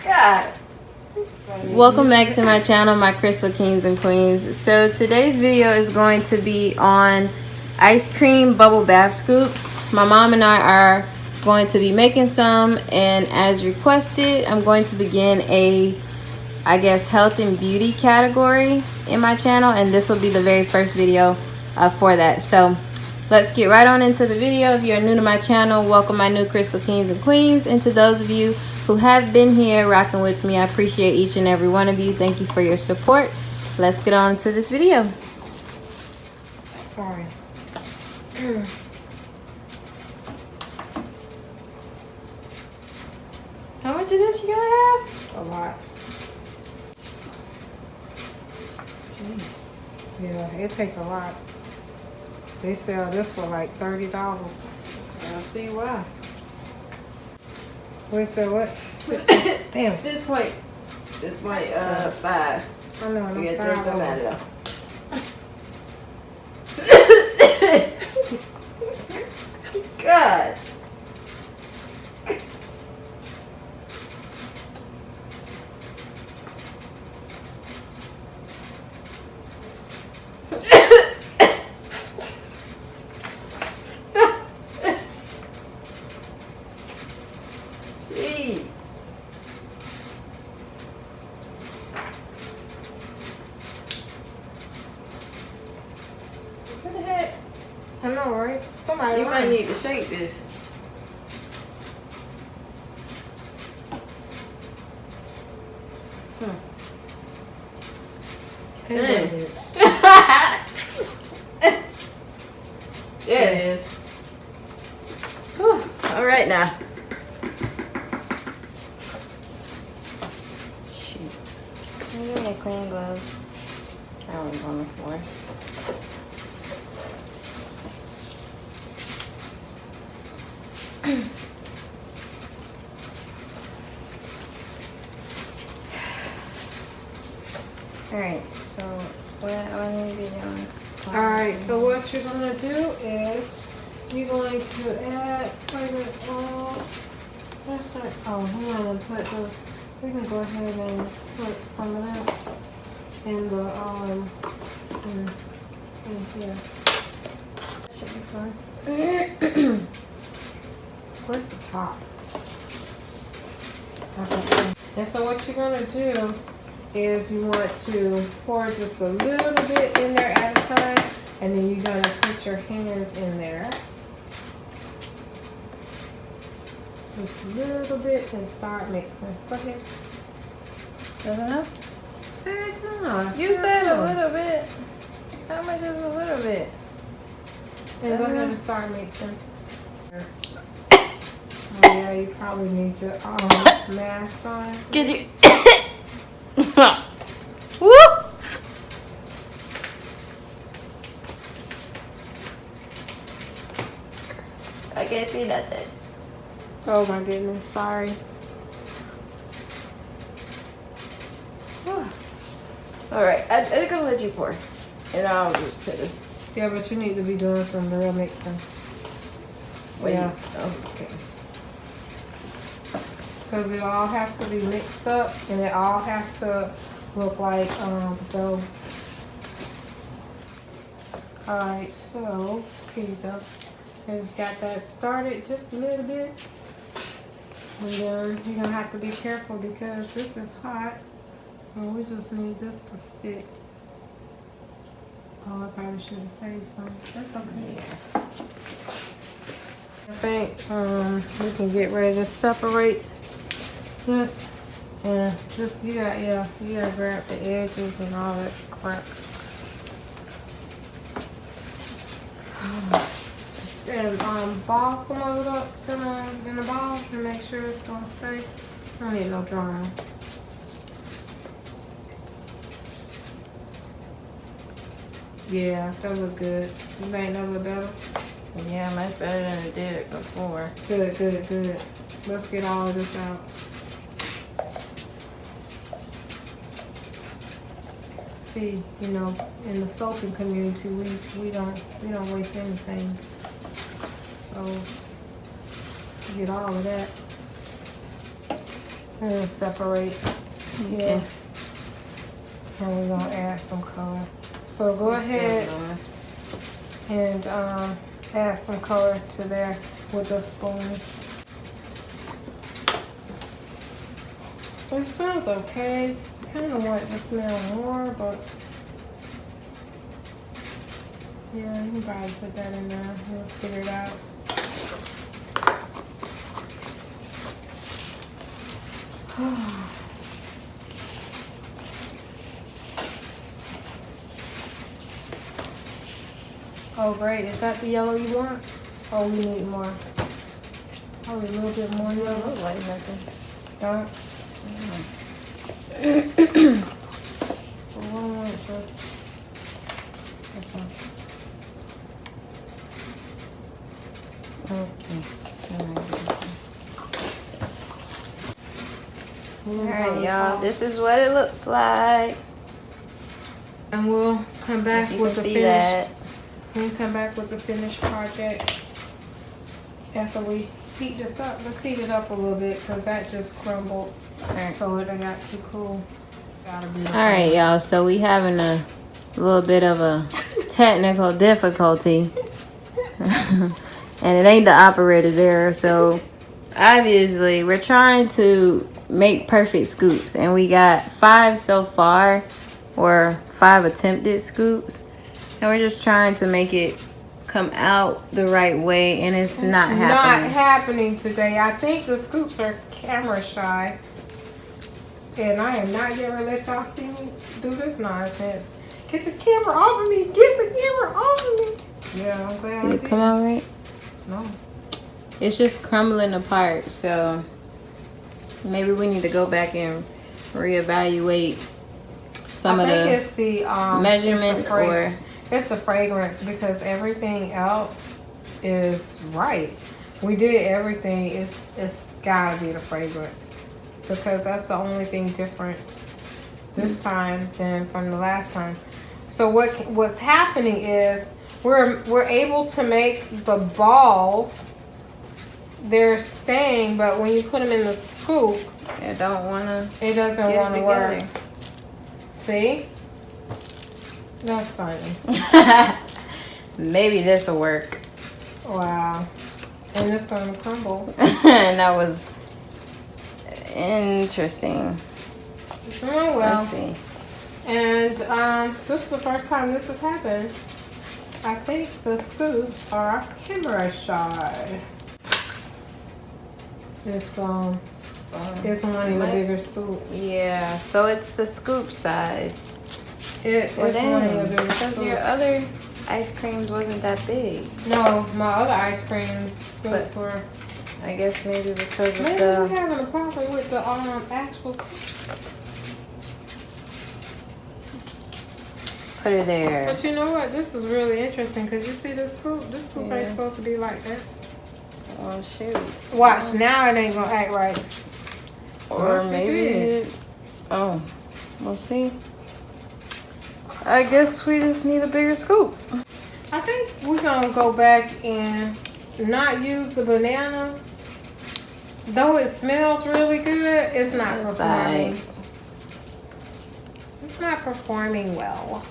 God. Welcome back to my channel, my Crystal Kings and Queens. So today's video is going to be on ice cream bubble bath scoops. My mom and I are going to be making some, and as requested, I'm going to begin a, I guess, health and beauty category in my channel, and this will be the very first video for that. So let's get right on into the video. If you're new to my channel, welcome my new Crystal Kings and Queens, and to those of you who have been here rocking with me, I appreciate each and every one of you. Thank you for your support. Let's get on to this video. Sorry. How much of this you gonna have? A lot. Yeah, it takes a lot. They sell this for like $30. I'll see why. Wait, so what? Damn. It's this point. This point, 5. I know, We I'm gotta take some out of it. God. Jeez. What the heck? I know, right? Somebody You might need to shake this. Damn. There it is. Whew. All right now. Shoot. Give me a clean glove. That one's on the floor. Alright, so what I need to be doing? Alright, so what you're going to do is you're going to add fragrance oil. What's that? Oh, we want to put the, we can go ahead and put some of this in the, in here. Should be fun. Where's the top? Okay. And so what you're going to do is you want to pour just a little bit in there at a time, and then you're going to put your hands in there. Just a little bit and start mixing. Go ahead. That's enough? Heck no. You said a little bit. How much is a little bit? And go ahead and start mixing. Oh yeah, you probably need your mask on. Get you. Woo! I can't see nothing. Oh my goodness, sorry. Alright, I'm gonna let you pour. And I'll just put this. Yeah, but you need to be doing some real mixing. Wait. Yeah. Oh, okay. Because it all has to be mixed up, and it all has to look like dough. Alright, so here you go. I just got that started just a little bit. And then you're gonna have to be careful because this is hot. And we just need this to stick. Oh, I probably should have saved some. That's okay. I think we can get ready to separate this. And just you gotta grab the edges and all that crap. And ball some of it up in the ball and make sure it's gonna stay. I don't need no drama. Yeah, that look good. You think that look better? Yeah, much better than it did before. Good, good, good. Let's get all of this out. See, you know, in the soaping community, we don't waste anything. So get all of that. I'm gonna separate here. And we're gonna add some color. So go ahead and add some color to there with a spoon. It smells okay. I kind of want it to smell more, but yeah, you can probably put that in there. We'll figure it out. Oh, great. Is that the yellow you want? Oh, we need more. Probably a little bit more yellow. Look like nothing. Don't. Okay. Alright, y'all. This is what it looks like. And we'll come back You with can the see finish. that. We'll come back with the finished project after we heat this up. Let's heat it up a little bit because that just crumbled. Alright. So it got too cool. Gotta be Alright, y'all. So we having a little bit of a technical difficulty. And it ain't the operator's error. So obviously we're trying to make perfect scoops. And we got 5 so far. Or 5 attempted scoops. And we're just trying to make it come out the right way. And it's not happening. Not happening today. I think the scoops are camera shy. And I am not gonna let y'all see me do this nonsense. Get the camera off of me. Get the camera off of me. Yeah, I'm glad I Did did. it come out right? No. It's just crumbling apart. So maybe we need to go back and reevaluate some of the it's the measurements or it's the fragrance because everything else is right. We did everything. It's gotta be the fragrance because that's the only thing different this time than from the last time. So what's happening is we're able to make the balls. They're staying, but when you put them in the scoop, it doesn't want to work. See? That's funny. Maybe this will work. Wow. And it's going to crumble. And that was interesting. Oh, well. Let's see. And this is the first time this has happened. I think the scoops are camera shy. This is wanting a bigger scoop. Yeah, so it's the scoop size. It is wanting a bigger because scoop. your other ice creams wasn't that big. No, my other ice cream scoops were. I guess maybe because of Maybe the. we're having a problem with the actual scoop. Put it there. But you know what? This is really interesting because you see this scoop? This scoop ain't Yeah. supposed to be like that. Oh shoot. Watch, now it ain't gonna act right. Or maybe. Oh, we'll see. I guess we just need a bigger scoop. I think we're gonna go back and not use the banana. Though it smells really good, it's not It's performing. like- It's not performing well.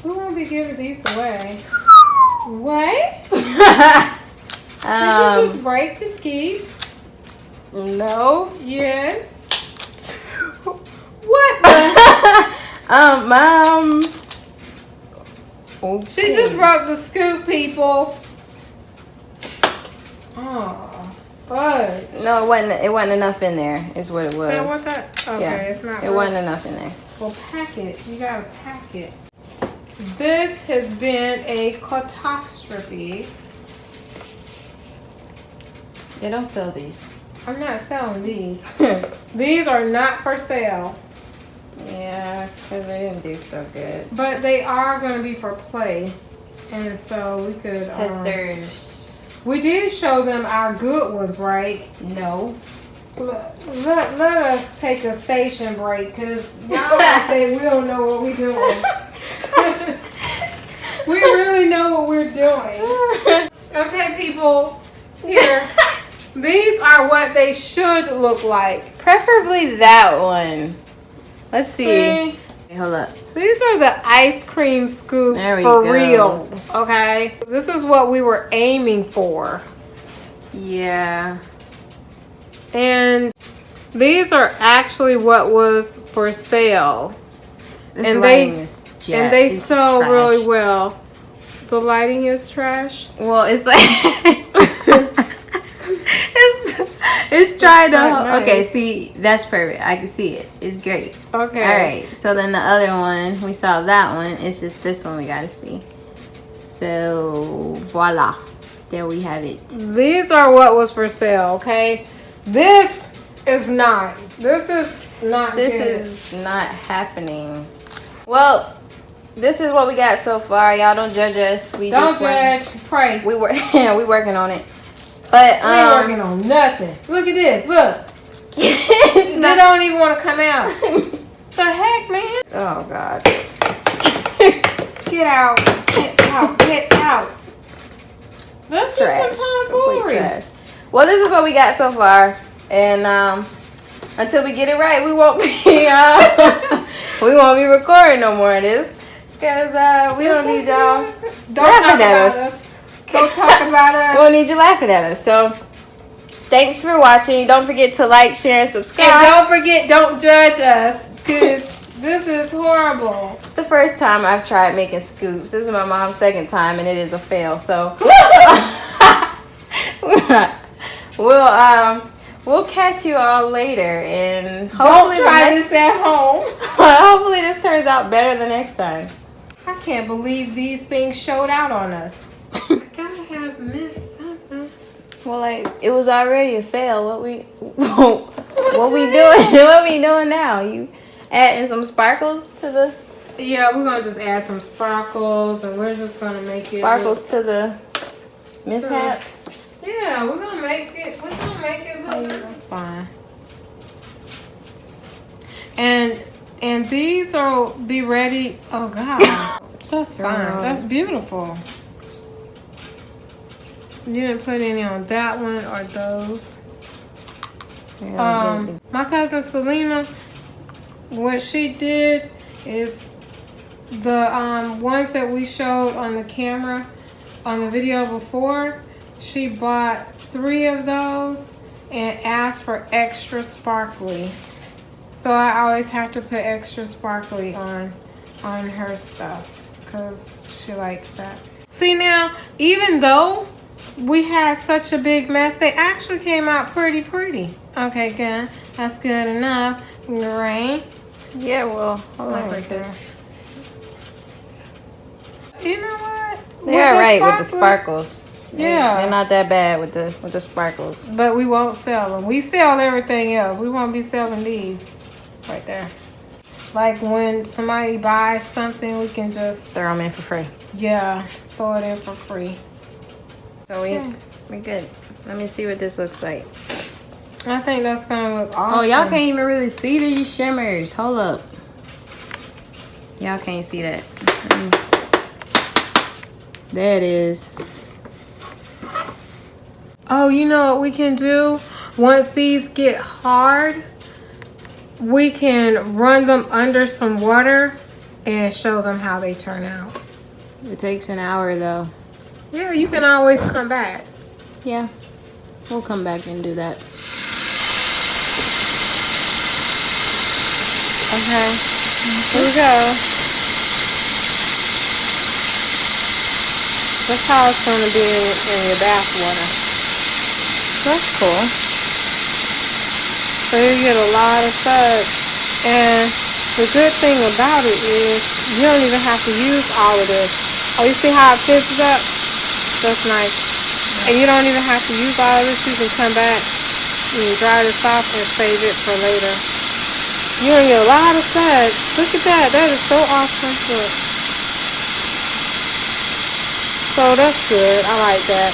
We won't be giving these away. What? Did you just break the ski? No. Yes. What the? Okay. She just broke the scoop, people. Oh, fudge. No, it wasn't enough in there, is what it was. So what's that? Okay, Yeah, it's not. it wasn't enough in there. Well, pack it. You gotta pack it. This has been a catastrophe. They don't sell these. I'm not selling these. These are not for sale. Yeah, because they didn't do so good. But they are going to be for play. And so we could... Testers. we did show them our good ones, right? No. Let us take a station break because y'all say we don't know what we're doing. We really know what we're doing. Okay, people. Here. These are what they should look like. Preferably that one. Let's see. See? Okay, hold up. These are the ice cream scoops There we for go. real. Okay? This is what we were aiming for. Yeah. And these are actually what was for sale. This And lighting they- is And they is sell trash. really well. The lighting is trash. Well, it's like it's trying to. not nice. Okay, see, that's perfect. I can see it. It's great. Okay. All right. So then the other one, we saw that one. It's just this one we gotta see. So voila, there we have it. These are what was for sale, okay? This is not. This is not This good. is not happening. Well, this is what we got so far. Y'all don't judge us. We Don't just work- judge. Pray. We work. We working on it. But We ain't working on nothing. Look at this. Look. it's They not. don't even want to come out. The heck, man? Oh God. Get out. Get out. Get out. That's Trash. just some Complete tomfoolery. trash. Well, this is what we got so far, and until we get it right, we won't be we won't be recording no more of this because we don't need y'all Don't laughing talk at about us. us. Don't talk about We us. don't need you laughing at us. So, thanks for watching. Don't forget to like, share, and subscribe. And don't forget, don't judge us. Because this is horrible. It's the first time I've tried making scoops. This is my mom's second time, and it is a fail. So we'll catch you all later, and hopefully Don't try this at home. hopefully this turns out better the next time. I can't believe these things showed out on us. I gotta have missed something. Well, like it was already a fail. What we what we doing? What we doing now? You adding some sparkles to the Yeah, we're gonna just add some sparkles, and we're just gonna make it sparkles to the mishap. Yeah, we're gonna make it. We're gonna make it Oh, look yeah, good. that's fine. And these will be ready. Oh God, that's fine. That's beautiful. You didn't put any on that one or those. My cousin Selena, what she did is the ones that we showed on the camera on the video before. She bought 3 of those and asked for extra sparkly. So I always have to put extra sparkly on her stuff because she likes that. See now, even though we had such a big mess, they actually came out pretty. Okay, good. That's good enough. Right? Yeah, well, hold on. Right there. You know what? They're alright with the sparkly- sparkles. Yeah. They're not that bad with the sparkles. But we won't sell them. We sell everything else. We won't be selling these right there. Like when somebody buys something, we can just, Throw them in for free. yeah, throw it in for free. So Yeah. we good. Let me see what this looks like. I think that's gonna look awesome. Oh, y'all can't even really see these shimmers. Hold up. Y'all can't see that. There it is. Oh, you know what we can do? Once these get hard, we can run them under some water and show them how they turn out. It takes an hour though. Yeah, you can always come back. Yeah. We'll come back and do that. Okay, here we go. That's how it's gonna be in bath water. That's cool. So you get a lot of suds. And the good thing about it is you don't even have to use all of this. Oh, you see how it fizzes up? That's nice. And you don't even have to use all of this. You can come back when you dry this off and save it for later. You're gonna get a lot of suds. Look at that. That is so awesome. Look. So that's good. I like that.